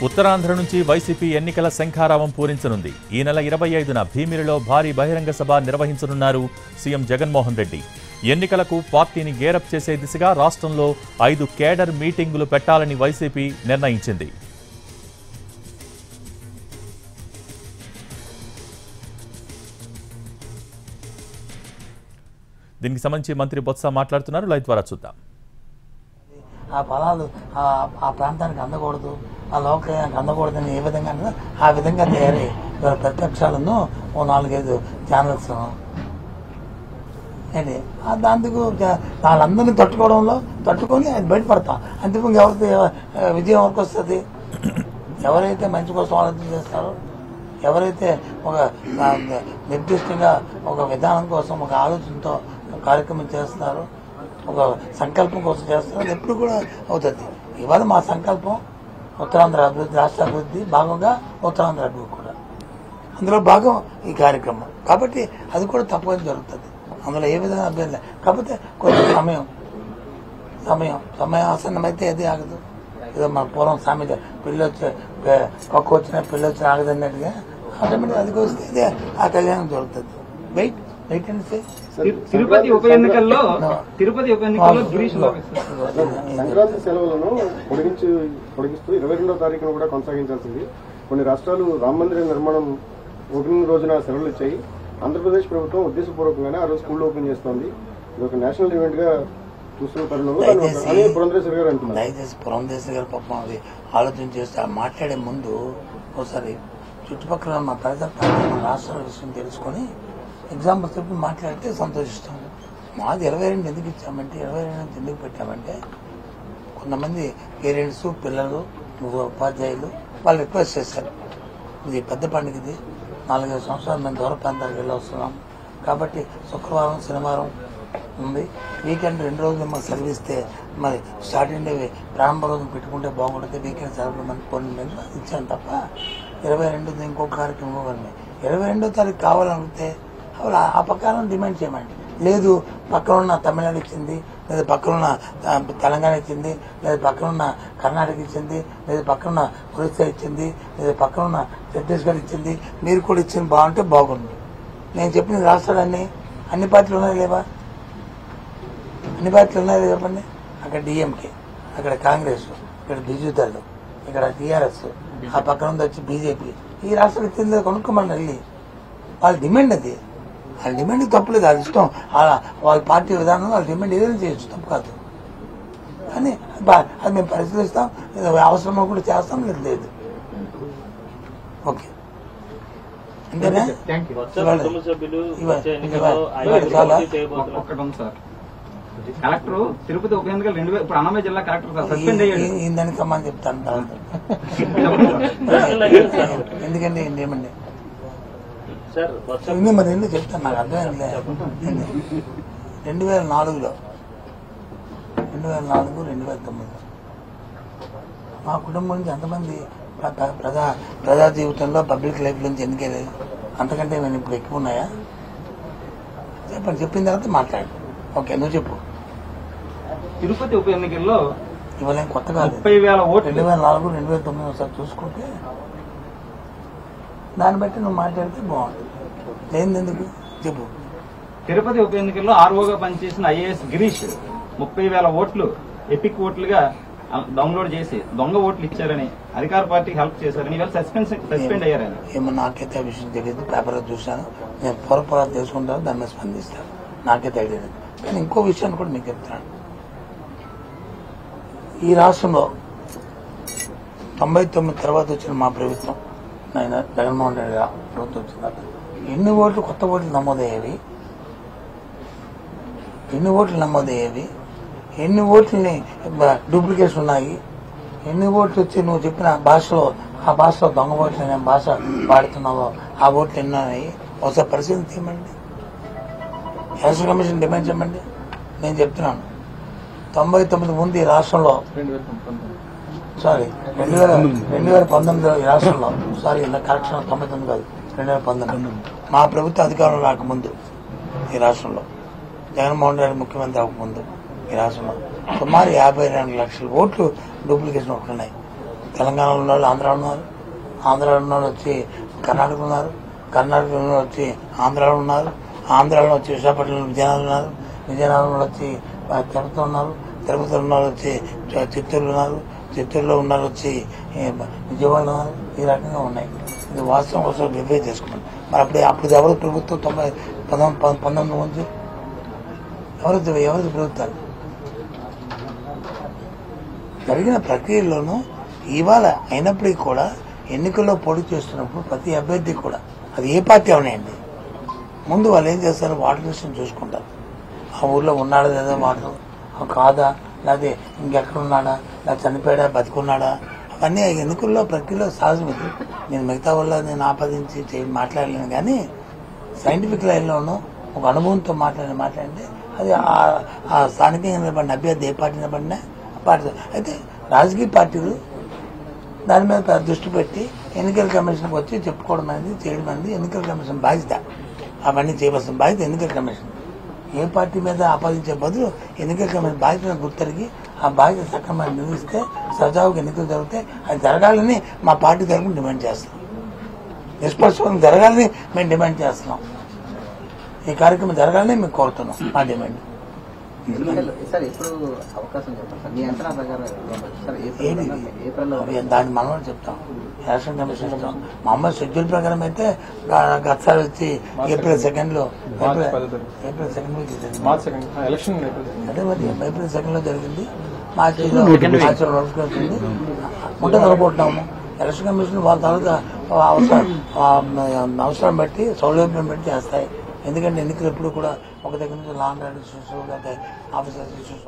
ఉత్తరాంధ్ర నుంచి వైసీపీ ఎన్నికల శంఖారావం పూరించనుంది. ఈ నెల 25న భీమిలిలో భారీ బహిరంగ సభ నిర్వహించనున్నారు సీఎం జగన్మోహన్ రెడ్డి. ఎన్నికలకు పార్టీని గేరప్ చేసే దిశగా రాష్ట్రంలో 5 కేడర్ మీటింగులు పెట్టాలని వైసీపీ నిర్ణయించింది. దీనికి సంబంధించి మంత్రి బొత్స మాట్లాడుతున్నారు. లైవ్ ద్వారా చూద్దాం. ఆ ఫలాలు ఆ ప్రాంతానికి అందకూడదు, ఆ లోకానికి అందకూడదని ఏ విధంగా ఆ విధంగా తయారై ప్రత్యక్షాలను ఓ 4-5 ఛానల్స్ ఏంటి దాంతో వాళ్ళందరినీ తట్టుకొని అది బయటపడతాం. అంతిమంగా విజయం ఎవరికి వస్తుంది? ఎవరైతే మంచి కోసం ఆలోచన చేస్తారో, ఎవరైతే ఒక నిర్దిష్టంగా ఒక విధానం కోసం ఒక ఆలోచనతో కార్యక్రమం చేస్తున్నారో, ఒక సంకల్పం కోసం చేస్తున్నారు, ఎప్పుడు కూడా అవుతుంది. ఇవాళ మా సంకల్పం ఉత్తరాంధ్ర అభివృద్ధి, రాష్ట్ర అభివృద్ధి భాగంగా ఉత్తరాంధ్ర అభివృద్ధి కూడా అందులో భాగం ఈ కార్యక్రమం. కాబట్టి అది కూడా తప్పకుండా జరుగుతుంది. అందులో ఏ విధంగా అభ్యర్థి లేదు. కాకపోతే కొంచెం సమయం ఆసన్నమైతే అది ఆగదు. ఏదో మన పూర్వం సామెత పక్క వచ్చిన పిల్లి వచ్చిన ఆగదన్నట్టుగా ఆటోమేటిక్ అది వస్తే అదే ఆ కళ్యాణం జరుగుతుంది. వెయిట్ తిరుపతి ఉప ఎన్నికల్లో సంక్రాంతి సెలవులను పొడిగిస్తూ 22వ తారీఖున కూడా కొనసాగించాల్సింది. కొన్ని రాష్ట్రాలు రామ మందిర నిర్మాణం ఓపెనింగ్ రోజున సెలవులు ఇచ్చాయి. ఆంధ్రప్రదేశ్ ప్రభుత్వం ఉద్దేశపూర్వకంగానే ఆ రోజు స్కూల్ ఓపెన్ చేస్తోంది. ఇది ఒక నేషనల్ ఈవెంట్ గా చూస్తున్న తరుణంలో పురంధరేశ్వరి గారు అంటున్నారు. దయచేసి పురంధరేశ్వరి గారు పాపం అది ఆలోచన చేస్తే మాట్లాడే ముందు ఒకసారి చుట్టుపక్కల మా ప్రజల రాష్ట్రాల విషయం తెలుసుకొని ఎగ్జాంపుల్ చెప్పి మాట్లాడితే సంతోషిస్తాం. మాది 22 ఎందుకు ఇచ్చామంటే 22 ఎందుకు పెట్టామంటే కొంతమంది పేరెంట్స్, పిల్లలు, ఉపాధ్యాయులు వాళ్ళు రిక్వెస్ట్ చేశారు. ఇది పెద్ద పండుగ, ఇది 4-5 సంవత్సరాలు మేము దూర ప్రాంతాలకు వెళ్ళి వస్తున్నాం కాబట్టి శుక్రవారం, శనివారం ఉంది, వీకెండ్ 2 రోజులు మాకు సెలవు ఇస్తే మరి స్టార్టింగ్ డే ప్రారంభ రోజులు పెట్టుకుంటే బాగుంటుంది, వీకెండ్ సెలవులు మనకి కొన్ని ఇచ్చాను తప్ప 22 ఇంకొక కార్యక్రమం ఇవ్వండి. 22వ తారీఖు కావాలనుకుంటే ఆ ప్రకారం డిమాండ్ చేయమండి. లేదు పక్కన ఉన్న తమిళనాడు ఇచ్చింది, లేదా పక్కనున్న తెలంగాణ ఇచ్చింది, లేదా పక్కనున్న కర్ణాటక ఇచ్చింది, లేదా పక్కనున్న ఒరిస్సా ఇచ్చింది, లేదా పక్కనున్న ఛత్తీస్గఢ్ ఇచ్చింది, మీరు కూడా ఇచ్చింది బాగుంటే బాగుంది. నేను చెప్పిన రాష్ట్రాలన్నీ అన్ని పార్టీలు ఉన్నాయి లేవా? అన్ని పార్టీలు ఉన్నాయి చెప్పండి. అక్కడ డిఎంకే, అక్కడ కాంగ్రెస్, ఇక్కడ బిజుదళ్, ఇక్కడ టీఆర్ఎస్, ఆ పక్కన ఉంది వచ్చి బీజేపీ. ఈ రాష్ట్రాలు ఇచ్చింది కొనుక్కోమని వెళ్ళి వాళ్ళ డిమాండ్ అది. వాళ్ళ డిమాండ్ తప్పులేదు, అది ఇష్టం. వాళ్ళ పార్టీ విధానం వాళ్ళ డిమాండ్ ఏదైనా చేయొచ్చు, తప్పు కాదు. కానీ అది మేము పరిశీలిస్తాం, అవసరం కూడా చేస్తాం, లేదు. ఓకే అంతేనా? చాలా కలెక్టర్ తిరుపతి ఉప ఎన్నికలు ఇప్పుడు అన్నమయ్య జిల్లా కలెక్టర్ సస్పెండ్ అయ్యాడు. దానికి సంబంధం చెప్తాను. ఎందుకండి ఏమండి మరి ఎందుకు చెప్తాను, నాకు అర్థమైంది. 2004, 2009 మా కుటుంబం నుంచి ఎంతమంది ప్రజా జీవితంలో పబ్లిక్ లైఫ్ నుంచి ఎందుకెళ్ళేది? అంతకంటే నేను ఇప్పుడు ఎక్కువ ఉన్నాయా? చెప్పండి, చెప్పిన తర్వాత మాట్లాడు. ఓకే, నువ్వు చెప్పు. తిరుపతి ఉప ఎన్నికల్లో ఇవాళ కొత్త కాదు, 30,000 ఓట్లు. 2004, 2009 ఒకసారి చూసుకుంటే దాన్ని బట్టి నువ్వు మాట్లాడితే బాగుంటుంది. లేని ఎందుకు చెప్పు. తిరుపతి ఉప ఎన్నికల్లో ఆర్ఓగా పనిచేసిన ఐఏఎస్ గిరీష్ 30,000 ఓట్లు ఎపిక్ ఓట్లుగా డౌన్లోడ్ చేసి దొంగ ఓట్లు ఇచ్చారని అధికార పార్టీకి హెల్ప్ చేశారని ఇవాళ సస్పెండ్ అయ్యారని. ఏమో నాకైతే ఆ విషయం తెలియదు, పేపర్లో చూశాను. నేను పొరపాటు తెలుసుకుంటాను, దాని మీద స్పందిస్తాను. నాకైతే తెలియదు. కానీ ఇంకో విషయాన్ని కూడా మీకు చెప్తున్నాను. ఈ రాష్ట్రంలో 99 తర్వాత వచ్చిన మా ప్రభుత్వం, ఆయన జగన్మోహన్ రెడ్డి ప్రభుత్వం వచ్చిన తర్వాత ఎన్ని ఓట్లు, కొత్త ఓట్లు నమోదయ్యేవి, ఎన్ని ఓట్లని డూప్లికేట్స్ ఉన్నాయి, ఎన్ని ఓట్లు వచ్చి నువ్వు చెప్పిన భాషలో, ఆ భాషలో దొంగ ఓట్లు అనే భాష వాడుతున్నావో ఆ ఓట్లు ఎన్ని ఉన్నాయి ఒకసారి పరిశీలన తీయమండి. ఎలక్షన్ కమిషన్ డిమాండ్ చేయమండి. నేను చెప్తున్నాను, 99 ముందు ఈ రాష్ట్రంలో, సారీ 2019 ఈ రాష్ట్రంలో, సారీ కరెక్షన్ 99 కాదు 2019 మా ప్రభుత్వ అధికారంలో రాకముందు ఈ రాష్ట్రంలో, జగన్మోహన్ రెడ్డి ముఖ్యమంత్రి అవ్వకముందు ఈ రాష్ట్రంలో సుమారు 52 లక్షల ఓట్లు డూప్లికేషన్ ఒకటి ఉన్నాయి. తెలంగాణలో ఉన్న వాళ్ళు ఆంధ్రాలో ఉన్నారు, ఆంధ్రాలో ఉన్న వాళ్ళు వచ్చి కర్ణాటక ఉన్నారు, కర్ణాటకలో ఉన్న వాళ్ళు వచ్చి ఆంధ్రాలో ఉన్నారు, ఆంధ్రాలో వచ్చి విశాఖపట్నంలో విజయనగరం ఉన్నారు, విజయనగరంలో వచ్చి తిరుపతి ఉన్నారు, తిరుపతిలో ఉన్న వాళ్ళు వచ్చి చిత్తూరులో ఉన్నారు, చిత్తూరులో ఉన్న వాళ్ళు వచ్చి విజయవాడలో ఉన్నారు. ఈ రకంగా ఉన్నాయి. ఇది వాస్తవం కోసం రివ్యూ చేసుకున్నాం. మరి అప్పుడు ఎవరు ప్రభుత్వం 19 నుంచి ఎవరు ప్రభుత్వాలు జరిగిన ప్రక్రియలోనూ ఇవాళ అయినప్పటికీ కూడా ఎన్నికల్లో పోటీ చేస్తున్నప్పుడు ప్రతి అభ్యర్థి కూడా అది ఏ పార్టీ అవనాయండి ముందు వాళ్ళు ఏం చేస్తారు, వాటర్ లిస్టును చూసుకుంటారు. ఆ ఊర్లో ఉన్నాడా లేదా వాటర్ కాదా, లేకపోతే ఇంకెక్కడ ఉన్నాడా, లేదా చనిపోయాడా బతుకున్నాడా, అవన్నీ ఎన్నికల్లో ప్రక్రియలో సహజం. ఇది నేను మిగతా వల్ల నేను ఆపాదించి మాట్లాడలేను, కానీ సైంటిఫిక్ లైన్లోనూ ఒక అనుభవంతో మాట్లాడితే అది ఆ స్థానికంగా నిలబడిన అభ్యర్థి ఏ పార్టీ నిలబడినా పార్టీ. అయితే రాజకీయ పార్టీలు దాని మీద దృష్టి పెట్టి ఎన్నికల కమిషన్కి వచ్చి చెప్పుకోవడం అనేది చేయడం అనేది ఎన్నికల కమిషన్ బాధ్యత. అవన్నీ చేయవలసిన బాధ్యత ఎన్నికల కమిషన్. ఏ పార్టీ మీద ఆపాదించే బదులు ఎన్నికల కమిషన్ బాధ్యతను గుర్తెరిగి ఆ బాధ్యత సక్రమంగా నిర్వహిస్తే సజావుగా ఎన్నికలు జరిగితే అది జరగాలని మా పార్టీ తరఫున డిమాండ్ చేస్తాం. నిష్పక్షంగా జరగాలని మేము డిమాండ్ చేస్తున్నాం. ఈ కార్యక్రమం జరగాలని మేము కోరుతున్నాం. మా డిమాండ్ సార్ ఎప్పుడు అవకాశం చెప్పండి సార్, మీ అంచనా ప్రకారం సార్ ఏప్రిల్లో దాన్ని మనం చెప్తాం. ఎలక్షన్ కమిషన్ ఇస్తాం. మామూలు షెడ్యూల్ ప్రకారం అయితే గతసారి వచ్చి ఏప్రిల్ 2 ఏప్రిల్ 2 ఎలక్షన్ అదే మరి ఏప్రిల్ 2 జరిగింది. మార్చిలో నోటిఫికేషన్ ముందు అనుకుంటున్నాము. ఎలక్షన్ కమిషన్ వాళ్ళ తర్వాత అవసరం బట్టి సౌలభ్యం బట్టి చేస్తాయి. ఎందుకంటే ఎన్నికలు ఎప్పుడు కూడా ఒక దగ్గర నుంచి లాండ్ ఆర్డర్ ఇష్యూస్, లేకపోతే ఆఫీసర్స్ ఇష్యూస్